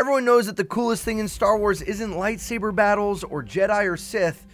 Everyone knows that the coolest thing in Star Wars isn't lightsaber battles or Jedi or Sith,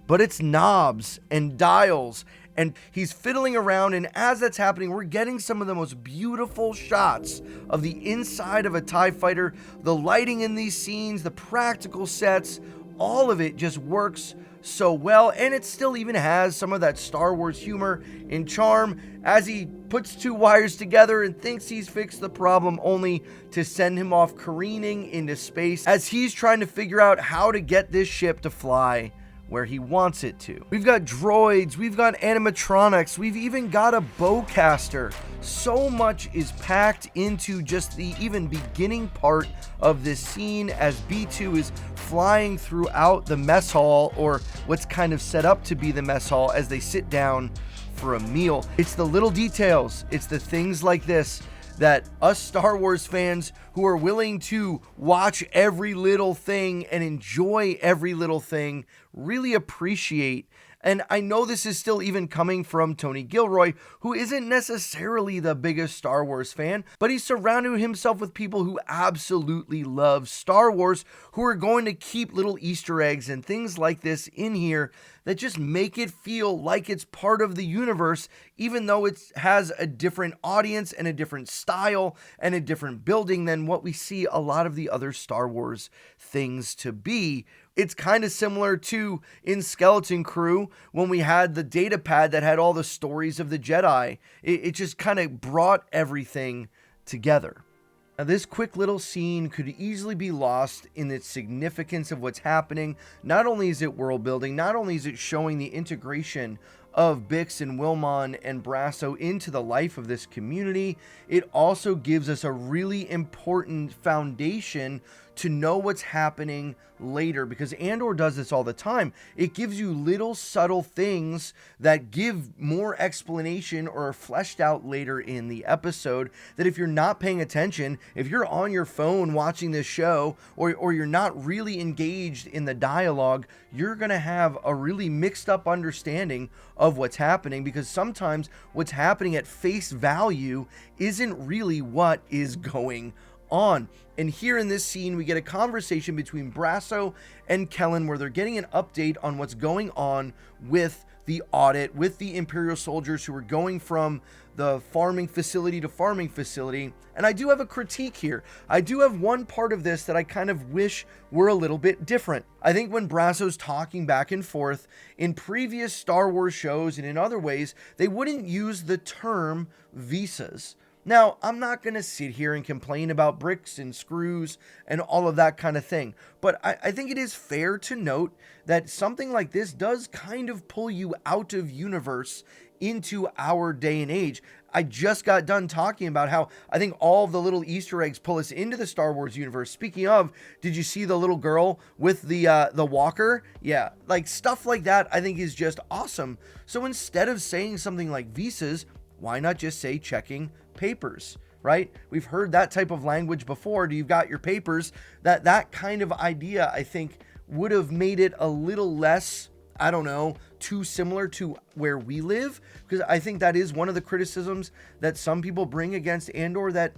but it's knobs and dials, and he's fiddling around, and as that's happening, we're getting some of the most beautiful shots of the inside of a TIE fighter. The lighting in these scenes, the practical sets, all of it just works so well, and it still even has some of that Star Wars humor and charm as he puts two wires together and thinks he's fixed the problem, only to send him off careening into space as he's trying to figure out how to get this ship to fly where he wants it to. We've got droids, we've got animatronics, we've even got a bowcaster. So much is packed into just the even beginning part of this scene as B2 is flying throughout the mess hall, or what's kind of set up to be the mess hall, as they sit down for a meal. It's the little details, it's the things like this that us Star Wars fans who are willing to watch every little thing and enjoy every little thing really appreciate. And I know this is still even coming from Tony Gilroy, who isn't necessarily the biggest Star Wars fan, but he's surrounded himself with people who absolutely love Star Wars, who are going to keep little Easter eggs and things like this in here that just make it feel like it's part of the universe, even though it has a different audience and a different style and a different building than what we see a lot of the other Star Wars things to be. It's kind of similar to in Skeleton Crew when we had the data pad that had all the stories of the Jedi. It just kind of brought everything together. Now, this quick little scene could easily be lost in its significance of what's happening. Not only is it world building, not only is it showing the integration of Bix and Wilmon and Braso into the life of this community, it also gives us a really important foundation to know what's happening later, because Andor does this all the time. It gives you little subtle things that give more explanation or are fleshed out later in the episode, that if you're not paying attention, if you're on your phone watching this show, or you're not really engaged in the dialogue, you're going to have a really mixed up understanding of what's happening, because sometimes what's happening at face value isn't really what is going on. And here in this scene, we get a conversation between Braso and Kellen where they're getting an update on what's going on with the audit, with the Imperial soldiers who are going from the farming facility to farming facility. And I do have a critique here. I do have one part of this that I kind of wish were a little bit different. I think when Braso's talking back and forth in previous Star Wars shows and in other ways, they wouldn't use the term visas. Now, I'm not going to sit here and complain about bricks and screws and all of that kind of thing, but I think it is fair to note that something like this does kind of pull you out of universe into our day and age. I just got done talking about how I think all of the little Easter eggs pull us into the Star Wars universe. Speaking of, did you see the little girl with the walker? Yeah, like stuff like that I think is just awesome. So instead of saying something like visas, why not just say checking papers, right? We've heard that type of language before. Do you've got your papers? That kind of idea, I think, would have made it a little less, I don't know, too similar to where we live, because I think that is one of the criticisms that some people bring against Andor that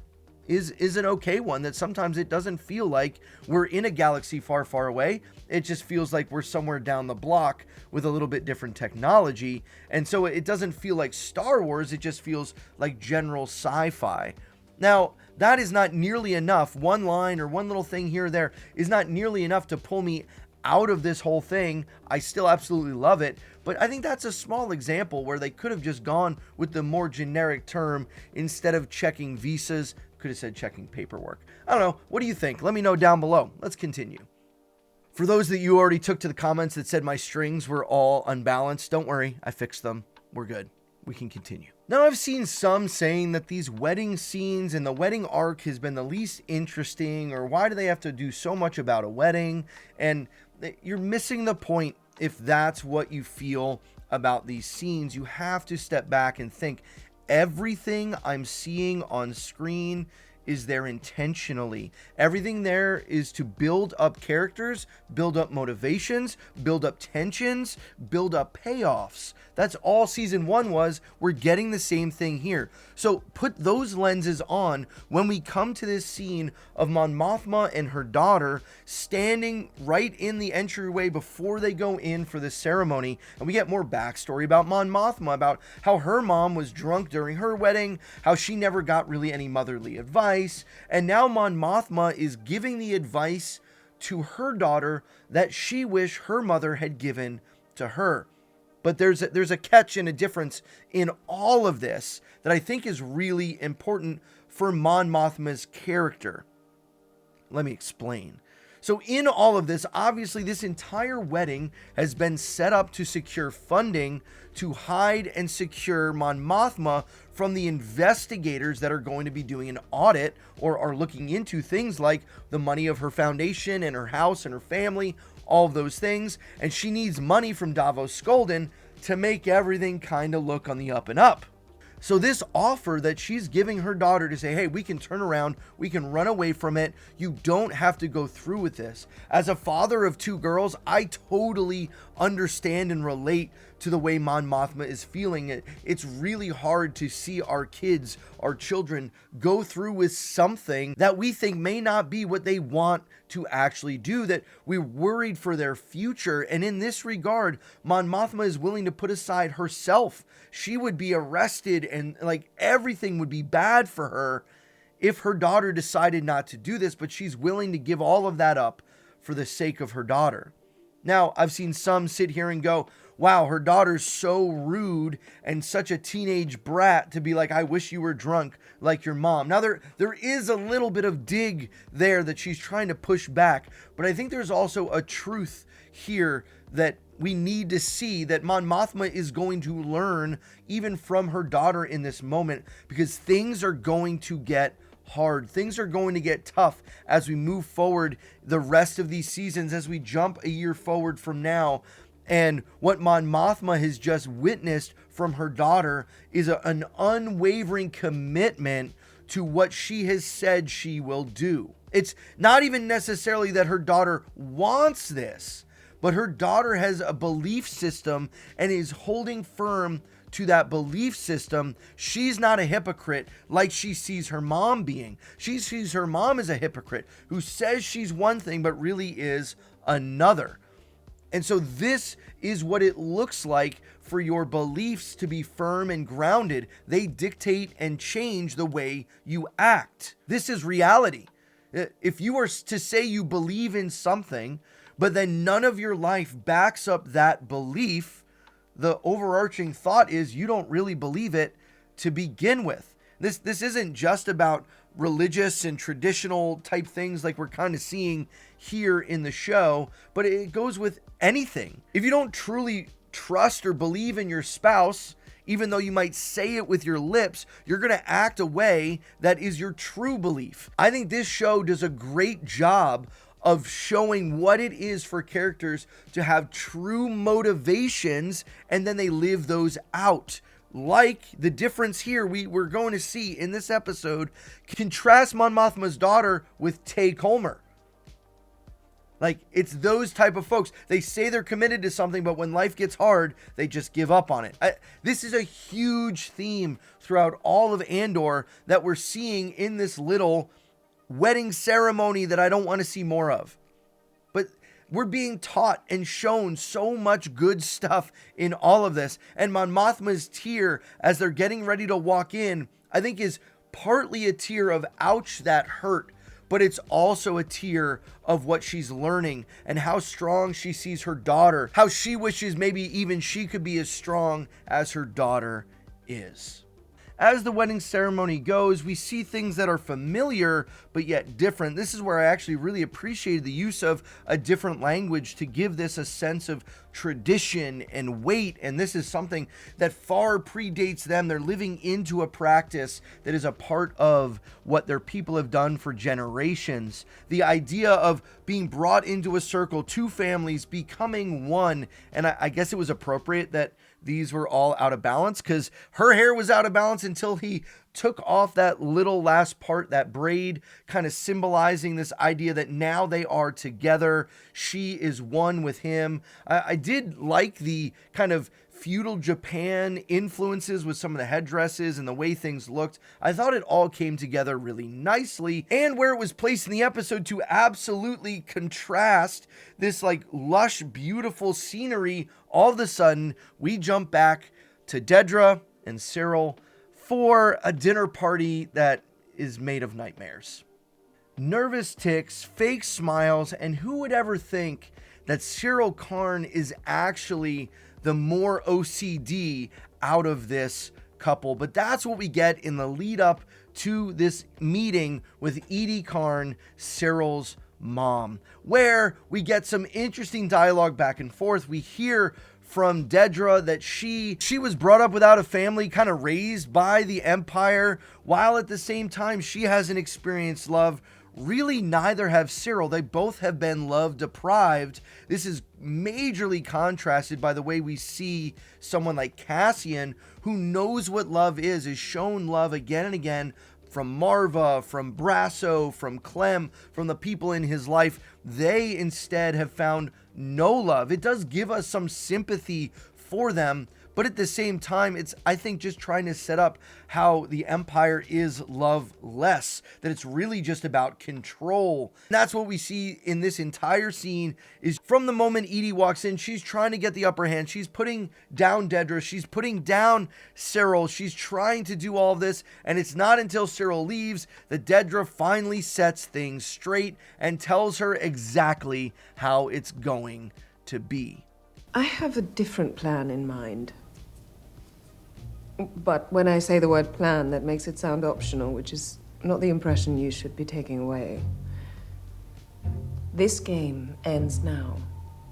is an okay one, that sometimes it doesn't feel like we're in a galaxy far, far away. It just feels like we're somewhere down the block with a little bit different technology. And so it doesn't feel like Star Wars, it just feels like general sci-fi. Now, that is not nearly enough. One line or one little thing here or there is not nearly enough to pull me out of this whole thing. I still absolutely love it, but I think that's a small example where they could have just gone with the more generic term instead of checking visas. Could have said checking paperwork. I don't know. What do you think? Let me know down below. Let's continue. For those that you already took to the comments that said my strings were all unbalanced, don't worry, I fixed them. We're good. We can continue. Now, I've seen some saying that these wedding scenes and the wedding arc has been the least interesting, or why do they have to do so much about a wedding? And you're missing the point if that's what you feel about these scenes. You have to step back and think, everything I'm seeing on screen is there intentionally. Everything there is to build up characters, build up motivations, build up tensions, build up payoffs. That's all season 1 was. We're getting the same thing here. So put those lenses on when we come to this scene of Mon Mothma and her daughter standing right in the entryway before they go in for the ceremony. And we get more backstory about Mon Mothma, about how her mom was drunk during her wedding, how she never got really any motherly advice. And now Mon Mothma is giving the advice to her daughter that she wished her mother had given to her. But there's a catch and a difference in all of this that I think is really important for Mon Mothma's character. Let me explain. So in all of this, obviously this entire wedding has been set up to secure funding to hide and secure Mon Mothma from the investigators that are going to be doing an audit or are looking into things like the money of her foundation and her house and her family, all of those things. And she needs money from Davos Skolden to make everything kind of look on the up and up. So this offer that she's giving her daughter to say, hey, we can turn around, we can run away from it, you don't have to go through with this. As a father of 2 girls, I totally understand and relate to the way Mon Mothma is feeling. It's really hard to see our kids, our children, go through with something that we think may not be what they want to actually do, that we're worried for their future. And in this regard, Mon Mothma is willing to put aside herself. She would be arrested and like everything would be bad for her if her daughter decided not to do this, but she's willing to give all of that up for the sake of her daughter. Now, I've seen some sit here and go, wow, her daughter's so rude and such a teenage brat to be like, I wish you were drunk like your mom. Now, there is a little bit of dig there that she's trying to push back, but I think there's also a truth here that we need to see, that Mon Mothma is going to learn even from her daughter in this moment, because things are going to get hard. Things are going to get tough as we move forward the rest of these seasons, as we jump a year forward from now. And what Mon Mothma has just witnessed from her daughter is an unwavering commitment to what she has said she will do. It's not even necessarily that her daughter wants this, but her daughter has a belief system and is holding firm to that belief system. She's not a hypocrite like she sees her mom being. She sees her mom as a hypocrite who says she's one thing but really is another. And so this is what it looks like for your beliefs to be firm and grounded. They dictate and change the way you act. This is reality. If you are to say you believe in something, but then none of your life backs up that belief, the overarching thought is you don't really believe it to begin with. This isn't just about religious and traditional type things like we're kind of seeing here in the show, but it goes with anything. If you don't truly trust or believe in your spouse, even though you might say it with your lips, you're going to act a way that is your true belief. I think this show does a great job of showing what it is for characters to have true motivations, and then they live those out. Like the difference here we're going to see in this episode, contrast Mon Mothma's daughter with Tay Colmer. Like, it's those type of folks. They say they're committed to something, but when life gets hard, they just give up on it. This is a huge theme throughout all of Andor that we're seeing in this little wedding ceremony that I don't want to see more of. But we're being taught and shown so much good stuff in all of this. And Mon Mothma's tear as they're getting ready to walk in, I think is partly a tear of ouch, that hurt. But it's also a tear of what she's learning and how strong she sees her daughter, how she wishes maybe even she could be as strong as her daughter is. As the wedding ceremony goes, we see things that are familiar but yet different. This is where I actually really appreciated the use of a different language to give this a sense of tradition and weight. And this is something that far predates them. They're living into a practice that is a part of what their people have done for generations. The idea of being brought into a circle, 2 families becoming one. And I guess it was appropriate that these were all out of balance, because her hair was out of balance until he took off that little last part, that braid, kind of symbolizing this idea that now they are together. She is one with him. I did like the kind of feudal Japan influences with some of the headdresses and the way things looked. I thought it all came together really nicely, and where it was placed in the episode to absolutely contrast this like lush, beautiful scenery, all of a sudden we jump back to Dedra and Syril for a dinner party that is made of nightmares. Nervous tics, fake smiles, and who would ever think that Syril Karn is actually the more OCD out of this couple. But that's what we get in the lead up to this meeting with Edie Karn, Cyril's mom, where we get some interesting dialogue back and forth. We hear from Dedra that she was brought up without a family, kind of raised by the Empire, while at the same time she hasn't experienced love. Really, neither have Syril. They both have been love deprived. This is majorly contrasted by the way we see someone like Cassian, who knows what love is shown love again and again from Marva, from Braso, from Clem, from the people in his life. They instead have found no love. It does give us some sympathy for them, but at the same time, it's, I think, just trying to set up how the Empire is loveless, that it's really just about control. And that's what we see in this entire scene, is from the moment Edie walks in, she's trying to get the upper hand. She's putting down Dedra. She's putting down Syril. She's trying to do all of this, and it's not until Syril leaves that Dedra finally sets things straight and tells her exactly how it's going to be. I have a different plan in mind. But when I say the word plan, that makes it sound optional, which is not the impression you should be taking away. This game ends now.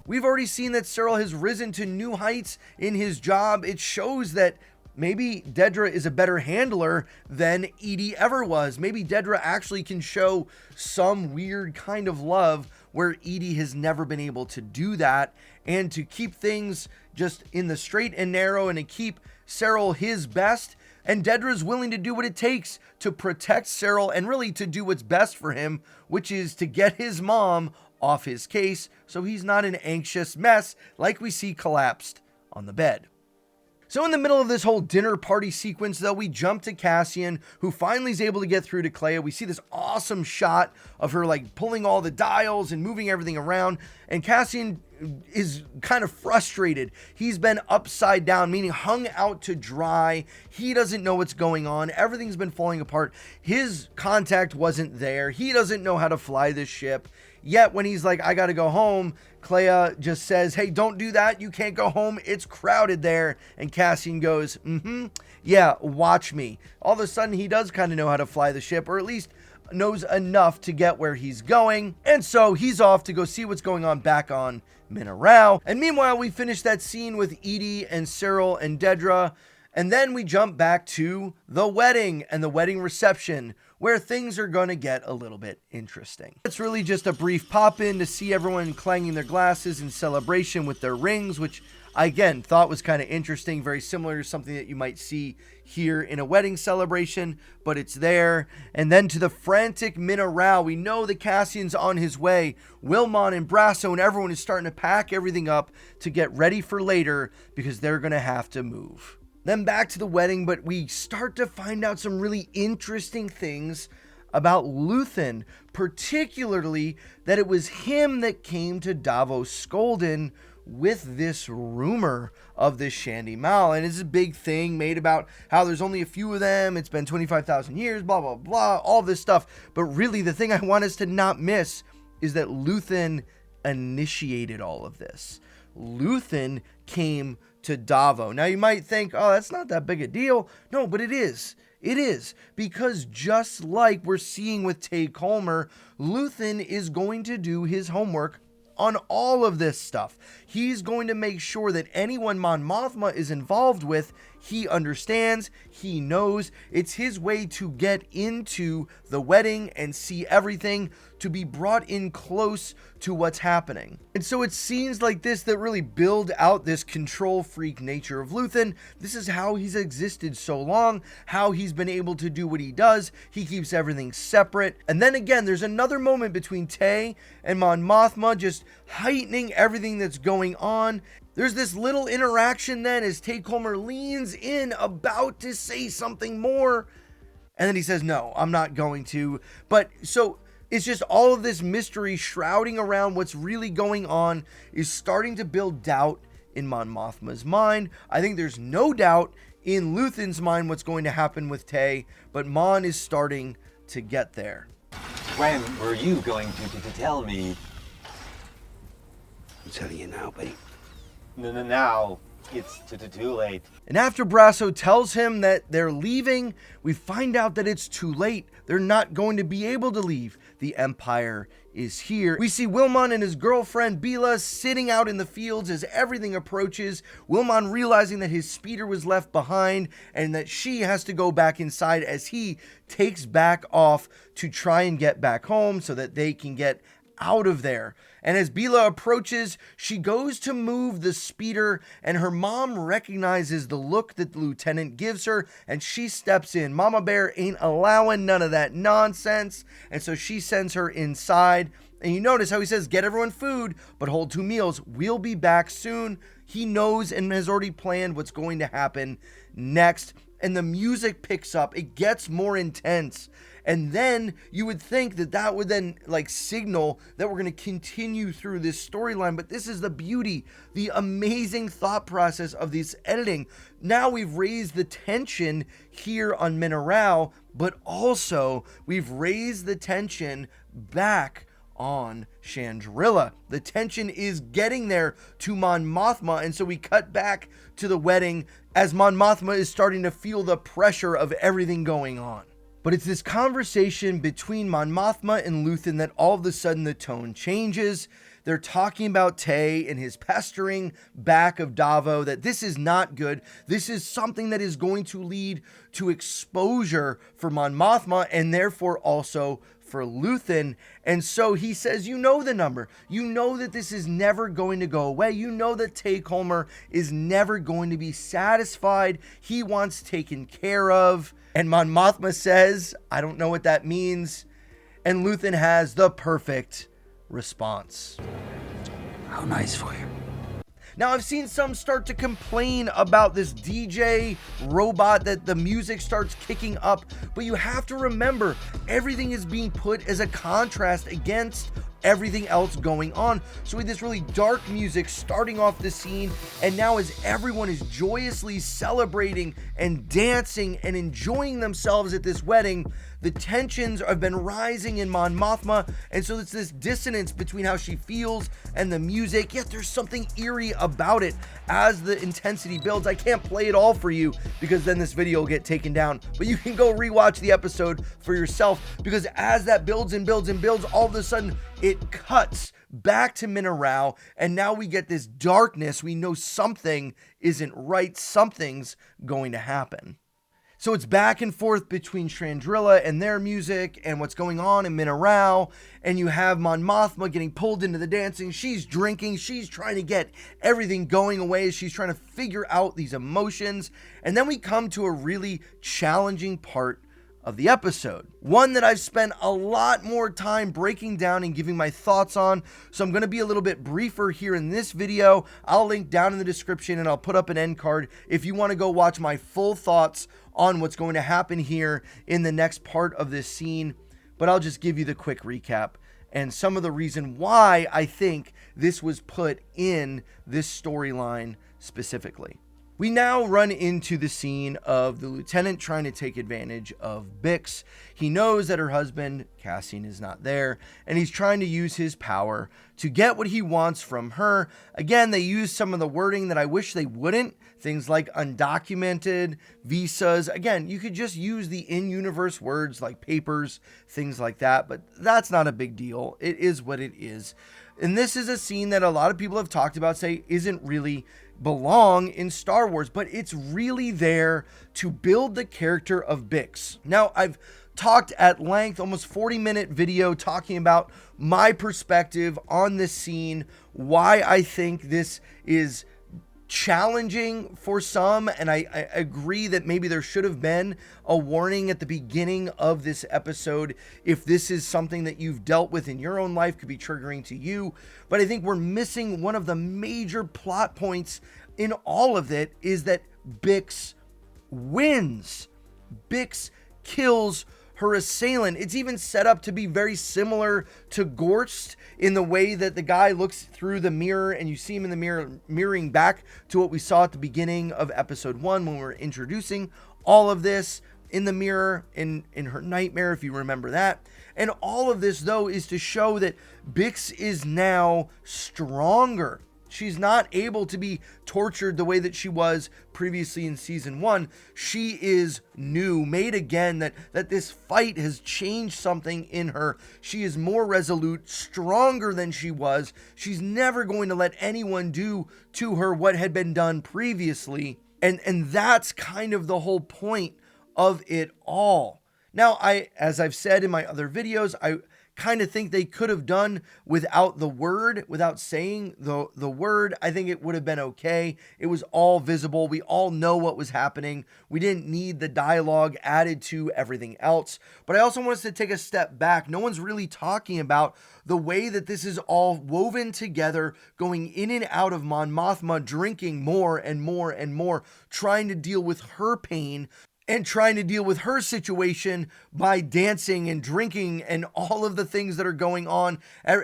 We've already seen that Syril has risen to new heights in his job. It shows that maybe Dedra is a better handler than Edie ever was. Maybe Dedra actually can show some weird kind of love where Edie has never been able to do that, and to keep things just in the straight and narrow and to keep Syril his best. And Dedra's willing to do what it takes to protect Syril and really to do what's best for him, which is to get his mom off his case so he's not an anxious mess like we see collapsed on the bed. So in the middle of this whole dinner party sequence, though, we jump to Cassian, who finally is able to get through to Clea. We see this awesome shot of her like pulling all the dials and moving everything around, and Cassian is kind of frustrated. He's been upside down, meaning hung out to dry. He doesn't know what's going on. Everything's been falling apart. His contact wasn't there. He doesn't know how to fly this ship. Yet when he's like, I gotta go home, Clea just says, hey, don't do that. You can't go home. It's crowded there. And Cassian goes, yeah, watch me. All of a sudden, he does kind of know how to fly the ship, or at least knows enough to get where he's going. And so he's off to go see what's going on back on Minarao. And meanwhile, we finish that scene with Edie and Syril and Dedra. And then we jump back to the wedding and the wedding reception, where things are going to get a little bit interesting. It's really just a brief pop-in to see everyone clanging their glasses in celebration with their rings, which I, again, thought was kind of interesting, very similar to something that you might see here in a wedding celebration, but it's there. And then to the frantic Minarao, we know that Cassian's on his way. Wilmon and Braso and everyone is starting to pack everything up to get ready for later, because they're going to have to move. Then back to the wedding, but we start to find out some really interesting things about Luthen, particularly that it was him that came to Davos Skolden with this rumor of this Shandy Mal. And it's a big thing made about how there's only a few of them, it's been 25,000 years, blah, blah, blah, all this stuff. But really, the thing I want us to not miss is that Luthen initiated all of this. Luthen came to Davos. Now you might think, oh, that's not that big a deal. No, but it is. It is, because just like we're seeing with Tay Colmer, Luthen is going to do his homework on all of this stuff. He's going to make sure that anyone Mon Mothma is involved with, He understands, he knows. It's his way to get into the wedding and see everything, to be brought in close to what's happening. And so it's scenes like this that really build out this control freak nature of Luthen. This is how he's existed so long, how he's been able to do what he does. He keeps everything separate. And then again, there's another moment between Tay and Mon Mothma, just heightening everything that's going on. There's this little interaction then as Tay Colmer leans in, about to say something more, and then he says, no, I'm not going to. But so it's just all of this mystery shrouding around what's really going on is starting to build doubt in Mon Mothma's mind. I think there's no doubt in Luthen's mind what's going to happen with Tay, but Mon is starting to get there. When were you going to tell me? I'm telling you now, buddy. No, now it's too late. And after Braso tells him that they're leaving, we find out that it's too late. They're not going to be able to leave. The Empire is here. We see Wilmon and his girlfriend Bila sitting out in the fields as everything approaches. Wilmon realizing that his speeder was left behind and that she has to go back inside as he takes back off to try and get back home so that they can get out of there. And as Bila approaches, she goes to move the speeder, and her mom recognizes the look that the lieutenant gives her, and she steps in. Mama Bear ain't allowing none of that nonsense, and so she sends her inside. And you notice how he says, get everyone food, but hold 2 meals. We'll be back soon. He knows and has already planned what's going to happen next. And the music picks up. It gets more intense. And then you would think that that would then signal that we're going to continue through this storyline. But this is the beauty, the amazing thought process of this editing. Now we've raised the tension here on Mineral, but also we've raised the tension back on Chandrila. The tension is getting there to Mon Mothma, and so we cut back to the wedding as Mon Mothma is starting to feel the pressure of everything going on. But it's this conversation between Mon Mothma and Luthen that all of a sudden the tone changes. They're talking about Tay and his pestering back of Davo, that this is not good. This is something that is going to lead to exposure for Mon Mothma and therefore also for Luthen. And so he says, you know the number. You know that this is never going to go away. You know that Tay Colmer is never going to be satisfied. He wants taken care of. And Mon Mothma says, I don't know what that means. And Luthen has the perfect response. How nice for you. Now, I've seen some start to complain about this DJ robot, that the music starts kicking up, but you have to remember, everything is being put as a contrast against everything else going on. So with this really dark music starting off the scene, and now as everyone is joyously celebrating and dancing and enjoying themselves at this wedding, the tensions have been rising in Mon Mothma, and so it's this dissonance between how she feels and the music, yet there's something eerie about it as the intensity builds. I can't play it all for you because then this video will get taken down, but you can go rewatch the episode for yourself, because as that builds and builds and builds, all of a sudden it cuts back to Mineral, and now we get this darkness. We know something isn't right. Something's going to happen. So it's back and forth between Chandrila and their music and what's going on in Mineral, and you have Mon Mothma getting pulled into the dancing. She's drinking. She's trying to get everything going away. She's trying to figure out these emotions. And then we come to a really challenging part of the episode, one that I've spent a lot more time breaking down and giving my thoughts on, so I'm going to be a little bit briefer here in this video. I'll link down in the description, and I'll put up an end card if you want to go watch my full thoughts on what's going to happen here in the next part of this scene. But I'll just give you the quick recap and some of the reason why I think this was put in this storyline specifically. We now run into the scene of the lieutenant trying to take advantage of Bix. He knows that her husband, Cassian, is not there, and he's trying to use his power to get what he wants from her. Again, they use some of the wording that I wish they wouldn't. Things like undocumented, visas. Again, you could just use the in-universe words like papers, things like that, but that's not a big deal. It is what it is. And this is a scene that a lot of people have talked about, say isn't really belong in Star Wars, but it's really there to build the character of Bix. Now, I've talked at length, almost 40-minute video, talking about my perspective on this scene, why I think this is challenging for some, and I agree that maybe there should have been a warning at the beginning of this episode if this is something that you've dealt with in your own life, could be triggering to you. But I think we're missing one of the major plot points in all of it, is that Bix wins. Bix kills her assailant. It's even set up to be very similar to Gorst in the way that the guy looks through the mirror and you see him in the mirror, mirroring back to what we saw at the beginning of episode 1 when we were introducing all of this in the mirror in her nightmare, if you remember that. And all of this, though, is to show that Bix is now stronger. She's not able to be tortured the way that she was previously in season 1. She is new, made again, that this fight has changed something in her. She is more resolute, stronger than she was. She's never going to let anyone do to her what had been done previously. And that's kind of the whole point of it all. Now, as I've said in my other videos, I kind of think they could have done without the word, without saying the word. I think it would have been okay. It was all visible. We all know what was happening. We didn't need the dialogue added to everything else. But I also want us to take a step back. No one's really talking about the way that this is all woven together, going in and out of Mon Mothma, drinking more and more and more, trying to deal with her pain, and trying to deal with her situation by dancing and drinking and all of the things that are going on.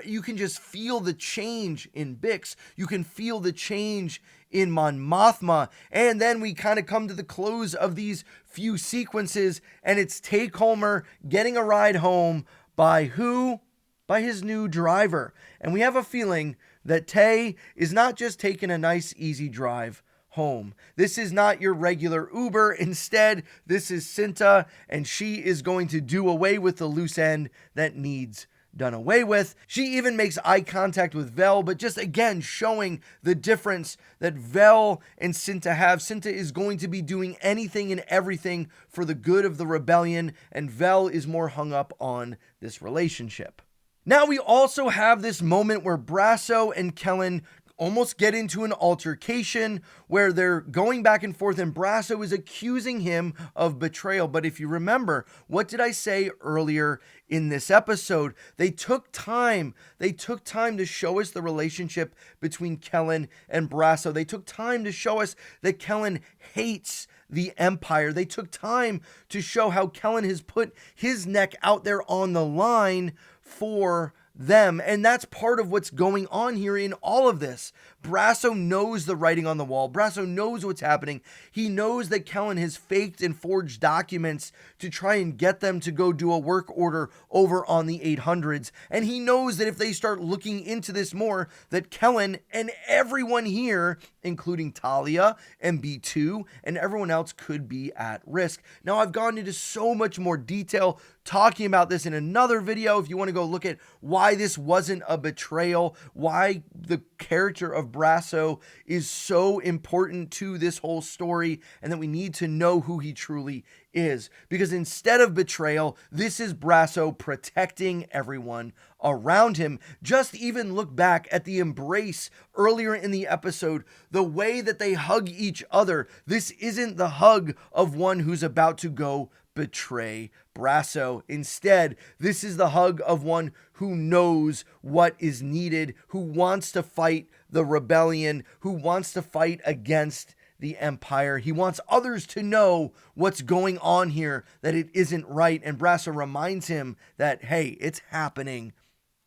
You can just feel the change in Bix. You can feel the change in Mon Mothma. And then we kind of come to the close of these few sequences, and it's Tay Colmer getting a ride home by who? By his new driver. And we have a feeling that Tay is not just taking a nice, easy drive home. This is not your regular Uber. Instead, this is Cinta, and she is going to do away with the loose end that needs done away with. She even makes eye contact with Vel, but just again showing the difference that Vel and Cinta have. Cinta is going to be doing anything and everything for the good of the rebellion, and Vel is more hung up on this relationship. Now we also have this moment where Braso and Kellen almost get into an altercation where they're going back and forth, and Braso is accusing him of betrayal. But if you remember, what did I say earlier in this episode? They took time to show us the relationship between Kellen and Braso. They took time to show us that Kellen hates the Empire. They took time to show how Kellen has put his neck out there on the line for them. And that's part of what's going on here in all of this. Braso knows the writing on the wall. Braso knows what's happening. He knows that Kellen has faked and forged documents to try and get them to go do a work order over on the 800s. And he knows that if they start looking into this more, that Kellen and everyone here, including Talia and B2 and everyone else, could be at risk. Now, I've gone into so much more detail talking about this in another video. If you want to go look at why this wasn't a betrayal, why the character of Braso is so important to this whole story, and that we need to know who he truly is. Because instead of betrayal, this is Braso protecting everyone around him. Just even look back at the embrace earlier in the episode, the way that they hug each other. This isn't the hug of one who's about to go betray Braso. Instead, this is the hug of one who knows what is needed, who wants to fight the rebellion, who wants to fight against the Empire. He wants others to know what's going on here, that it isn't right. And Braso reminds him that, hey, it's happening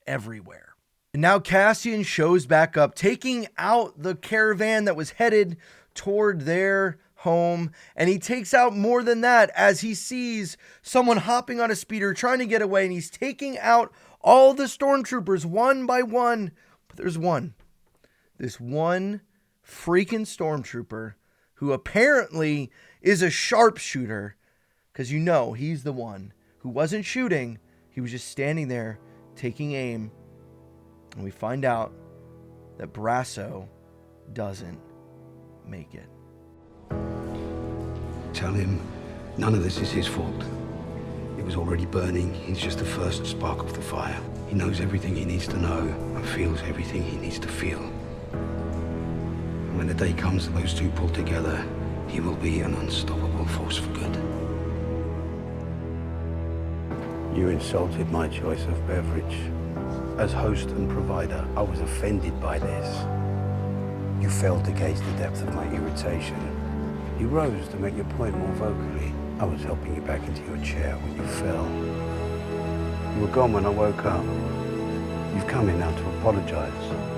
everywhere. And now Cassian shows back up, taking out the caravan that was headed toward their home, and he takes out more than that as he sees someone hopping on a speeder trying to get away, and he's taking out all the stormtroopers one by one. But there's this one freaking stormtrooper who apparently is a sharpshooter, because you know he's the one who wasn't shooting. He was just standing there taking aim, And we find out that Braso doesn't make it. Tell him none of this is his fault. It was already burning. He's just the first spark of the fire. He knows everything he needs to know and feels everything he needs to feel. And when the day comes that those two pull together, he will be an unstoppable force for good. You insulted my choice of beverage. As host and provider, I was offended by this. You failed to gauge the depth of my irritation. You rose to make your point more vocally. I was helping you back into your chair when you fell. You were gone when I woke up. You've come in now to apologize.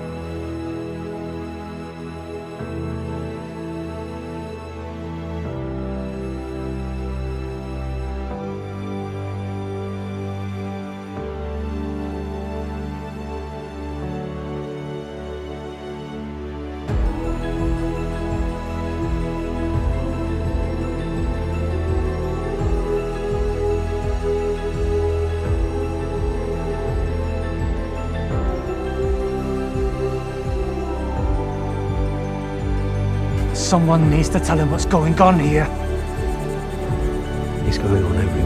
Someone needs to tell him what's going on here. It's going on everywhere.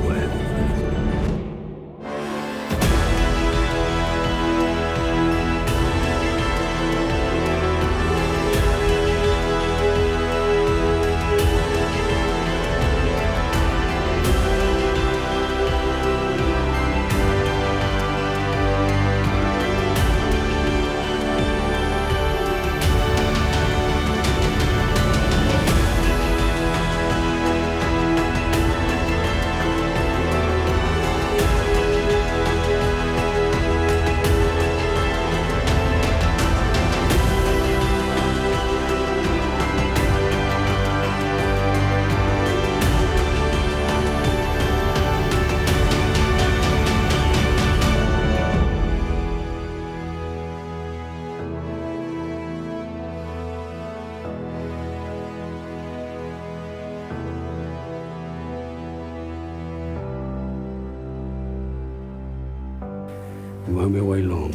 We won't be away long.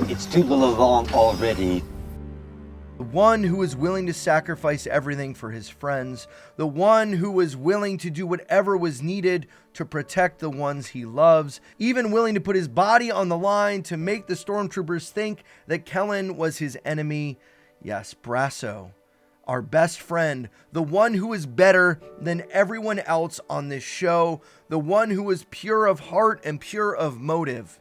It's too long already. The one who was willing to sacrifice everything for his friends, the one who was willing to do whatever was needed to protect the ones he loves, even willing to put his body on the line to make the stormtroopers think that Kellen was his enemy. Yes, Braso, our best friend, the one who is better than everyone else on this show, the one who was pure of heart and pure of motive,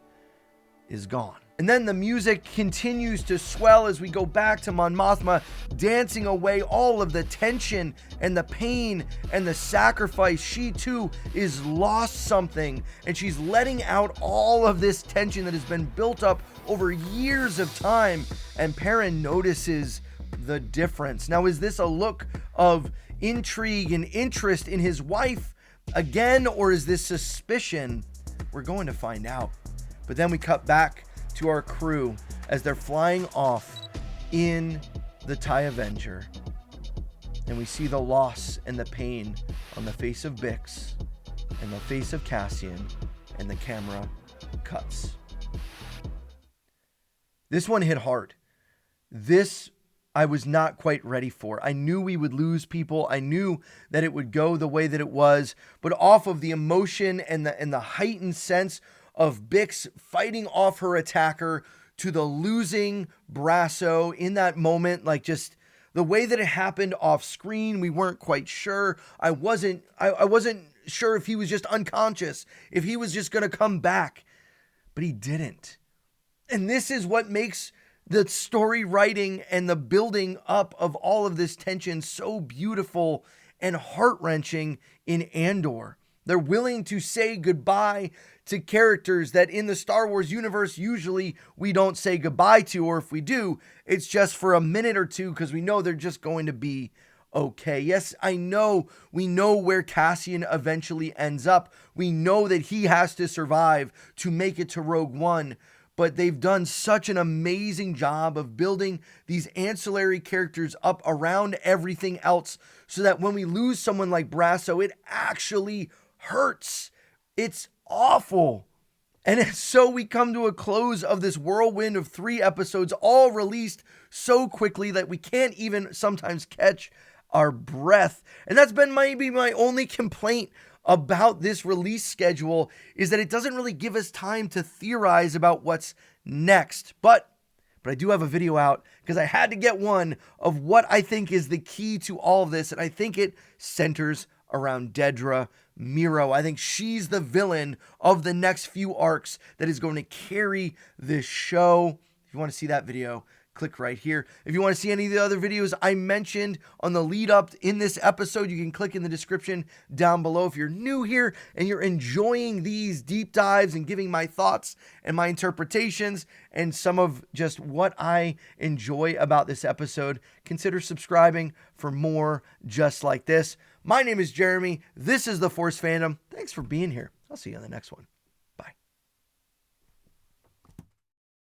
is gone. And then the music continues to swell as we go back to Mon Mothma dancing away all of the tension and the pain and the sacrifice. She too is lost something, and she's letting out all of this tension that has been built up over years of time. And Perrin notices the difference. Now, is this a look of intrigue and interest in his wife again, or is this suspicion? We're going to find out. But then we cut back to our crew as they're flying off in the TIE Avenger. And we see the loss and the pain on the face of Bix and the face of Cassian, and the camera cuts. This one hit hard. This I was not quite ready for. I knew we would lose people. I knew that it would go the way that it was, but off of the emotion and the heightened sense of Bix fighting off her attacker to the losing Braso in that moment, like just the way that it happened off screen, we weren't quite sure. I wasn't sure if he was just unconscious, if he was just going to come back, but he didn't. And this is what makes the story writing and the building up of all of this tension so beautiful and heart-wrenching in Andor. They're willing to say goodbye to characters that in the Star Wars universe usually we don't say goodbye to, or if we do, it's just for a minute or two because we know they're just going to be okay. Yes, I know we know where Cassian eventually ends up. We know that he has to survive to make it to Rogue One, but they've done such an amazing job of building these ancillary characters up around everything else so that when we lose someone like Braso, it actually hurts. It's awful. And so we come to a close of this whirlwind of 3 episodes, all released so quickly that we can't even sometimes catch our breath. And that's been maybe my only complaint about this release schedule, is that it doesn't really give us time to theorize about what's next. But I do have a video out because I had to get one of what I think is the key to all of this. And I think it centers around Dedra Meero. I think she's the villain of the next few arcs that is going to carry this show. If you want to see that video, click right here. If you want to see any of the other videos I mentioned on the lead up in this episode, you can click in the description down below. If you're new here and you're enjoying these deep dives and giving my thoughts and my interpretations and some of just what I enjoy about this episode, consider subscribing for more just like this. My name is Jeremy. This is The Force Fandom. Thanks for being here. I'll see you on the next one.